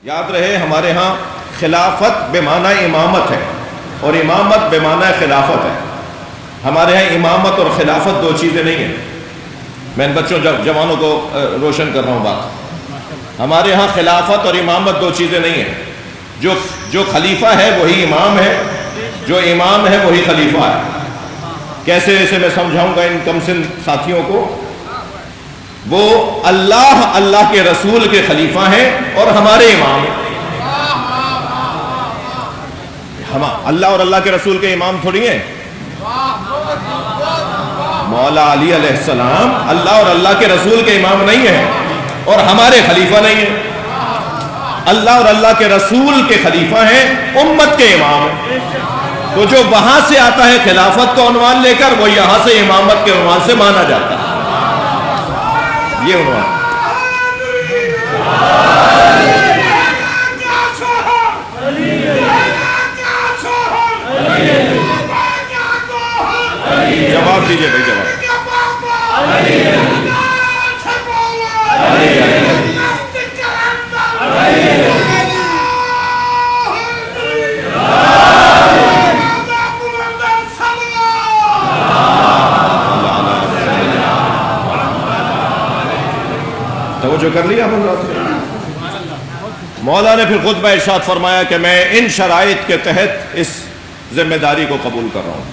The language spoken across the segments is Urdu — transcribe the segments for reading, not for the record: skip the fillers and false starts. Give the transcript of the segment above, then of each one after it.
یاد رہے ہمارے ہاں خلافت بے معنی امامت ہے اور امامت بے معنی خلافت ہے. ہمارے ہاں امامت اور خلافت دو چیزیں نہیں ہیں. میں ان بچوں جوانوں کو روشن کر رہا ہوں بات. ہمارے ہاں خلافت اور امامت دو چیزیں نہیں ہیں. جو خلیفہ ہے وہی امام ہے، جو امام ہے وہی خلیفہ ہے. کیسے اسے میں سمجھاؤں گا ان کم سن ساتھیوں کو؟ وہ اللہ کے رسول کے خلیفہ ہیں اور ہمارے امام ہیں. اللہ اور اللہ کے رسول کے امام تھوڑی ہیں. مولا علی علیہ السلام اللہ اور اللہ کے رسول کے امام نہیں ہیں اور ہمارے خلیفہ نہیں ہیں. اللہ اور اللہ کے رسول کے خلیفہ ہیں، امت کے امام ہیں. تو جو وہاں سے آتا ہے خلافت کو عنوان لے کر، وہ یہاں سے امامت کے عنوان سے مانا جاتا ہے. یہ عنوان جواب دیجئے بھائی، جواب. توجہ کر لیا حضرات نے؟ مولا نے پھر خطبہ ارشاد فرمایا کہ میں ان شرائط کے تحت اس ذمہ داری کو قبول کر رہا ہوں.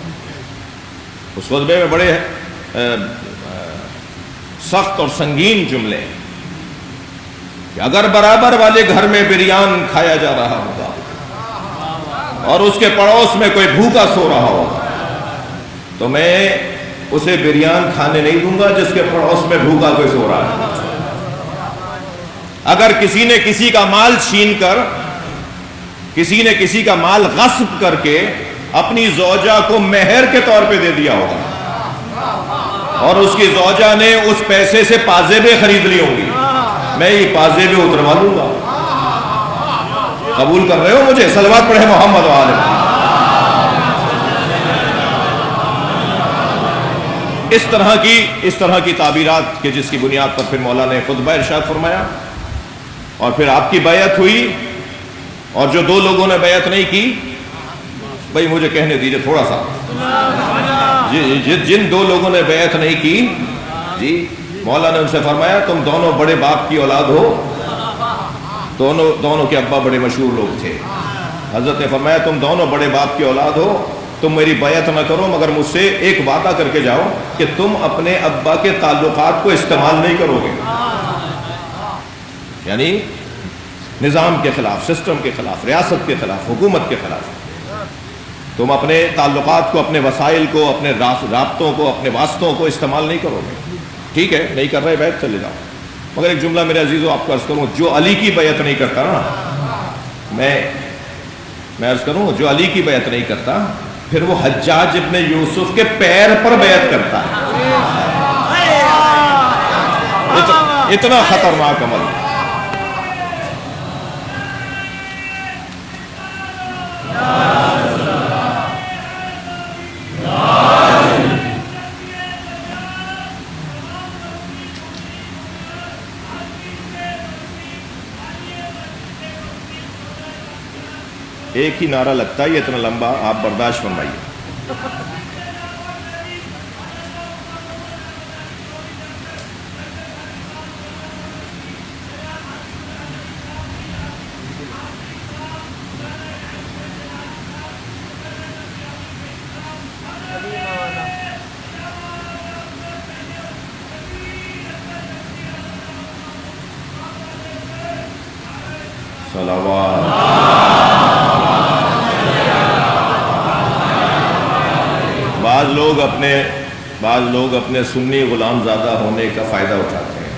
اس خطبے میں بڑے سخت اور سنگین جملے ہیں کہ اگر برابر والے گھر میں بریان کھایا جا رہا ہوگا اور اس کے پڑوس میں کوئی بھوکا سو رہا ہوگا تو میں اسے بریان کھانے نہیں دوں گا جس کے پڑوس میں بھوکا کوئی سو رہا ہے. اگر کسی نے کسی کا مال چھین کر، کسی نے کسی کا مال غصب کر کے اپنی زوجہ کو مہر کے طور پہ دے دیا ہوگا اور اس کی زوجہ نے اس پیسے سے پازیبیں خرید لی ہوں گی، میں یہ پازیبیں اتروا لوں گا. قبول کر رہے ہو مجھے؟ صلوات پڑھے محمد وآلہ. اس طرح کی تعبیرات کے جس کی بنیاد پر پھر مولا نے خطبہ ارشاد فرمایا اور پھر آپ کی بیعت ہوئی. اور جو دو لوگوں نے بیعت نہیں کی، بھائی مجھے کہنے دیجئے تھوڑا سا، جن دو لوگوں نے بیعت نہیں کی، جی مولا نے ان سے فرمایا تم دونوں بڑے باپ کی اولاد ہو. دونوں کے ابا بڑے مشہور لوگ تھے. حضرت نے فرمایا تم دونوں بڑے باپ کی اولاد ہو، تم میری بیعت نہ کرو مگر مجھ سے ایک وعدہ کر کے جاؤ کہ تم اپنے ابا کے تعلقات کو استعمال نہیں کرو گے. یعنی نظام کے خلاف، سسٹم کے خلاف، ریاست کے خلاف، حکومت کے خلاف تم اپنے تعلقات کو، اپنے وسائل کو، اپنے رابطوں کو، اپنے واسطوں کو استعمال نہیں کرو گے. ٹھیک ہے، نہیں کر رہے بیعت، چلے جاؤ. مگر ایک جملہ میرے عزیزو آپ کو عرض کروں، جو علی کی بیعت نہیں کرتا نا، میں عرض کروں جو علی کی بیعت نہیں کرتا پھر وہ حجاج ابن یوسف کے پیر پر بیعت کرتا ہے. اتنا خطرناک عمل. ایک ہی نعرہ لگتا ہے، یہ اتنا لمبا، آپ برداشت فرمائیے. صلوات. بعض لوگ اپنے سنی غلام زادہ ہونے کا فائدہ اٹھاتے ہیں.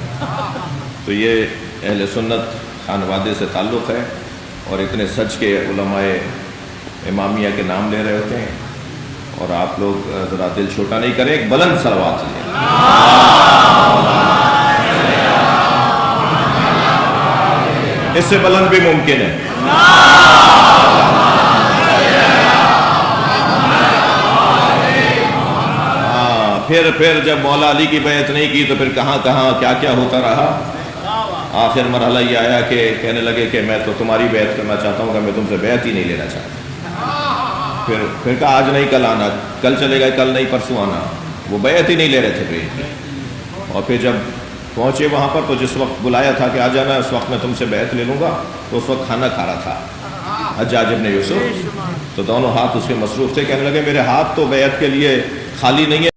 تو یہ اہل سنت خانوادے سے تعلق ہے اور اتنے سچ کے علماء امامیہ کے نام لے رہے ہوتے ہیں اور آپ لوگ ذرا دل چھوٹا نہیں کریں، ایک بلند صلوات لیں. اس سے بلند بھی ممکن ہے. پھر جب مولا علی کی بیعت نہیں کی تو پھر کہاں کیا ہوتا رہا. آخر مرحلہ یہ آیا کہ کہنے لگے کہ میں تو تمہاری بیعت کرنا چاہتا ہوں کہ میں تم سے بیعت ہی نہیں لینا چاہتا. پھر کہا آج نہیں کل آنا, کل چلے گئے کل نہیں پرسوں آنا. وہ بیعت ہی نہیں لے رہے تھے پھر. اور پھر جب پہنچے وہاں پر تو جس وقت بلایا تھا کہ آ جانا اس وقت میں تم سے بیعت لے لوں گا, تو اس وقت کھانا کھا رہا تھا حجاج ابن یوسف. تو دونوں ہاتھ اس کے مصروف تھے. کہنے لگے میرے ہاتھ تو بیعت کے لیے خالی نہیں ہے.